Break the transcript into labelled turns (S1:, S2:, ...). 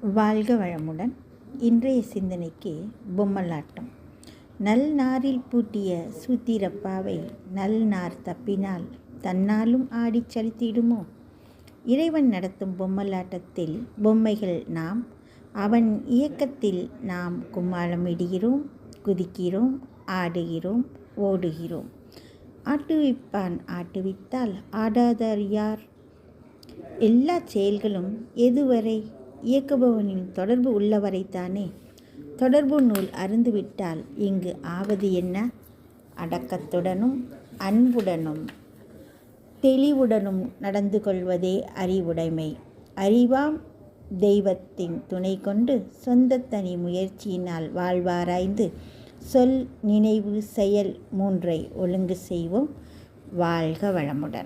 S1: வாழ்க வளமுடன். இன்றைய சிந்தனைக்கு பொம்மலாட்டம். நல் நாரில் பூட்டிய சூத்திரப்பாவை நல் நார் தப்பினால் தன்னாலும் ஆடிச் சலித்திடுமோ? இறைவன் நடத்தும் பொம்மலாட்டத்தில் பொம்மைகள் நாம். அவன் இயக்கத்தில் நாம் கும்மாளம் இடுகிறோம், குதிக்கிறோம், ஆடுகிறோம், ஓடுகிறோம். ஆட்டுவிப்பான் ஆட்டுவித்தால் ஆடாதார் யார்? எல்லா செயல்களும் எதுவரை? இயக்குபவனின் தொடர்பு உள்ளவரைத்தானே. தொடர்பு நூல் அருந்துவிட்டால் இங்கு ஆவது என்ன? அடக்கத்துடனும் அன்புடனும் தெளிவுடனும் நடந்து கொள்வதே அறிவுடைமை. அறிவாம் தெய்வத்தின் துணை கொண்டு சொந்த தனி முயற்சியினால் வாழ்வாராய்ந்து சொல், நினைவு, செயல் மூன்றை ஒழுங்கு செய்வோம். வாழ்க வளமுடன்.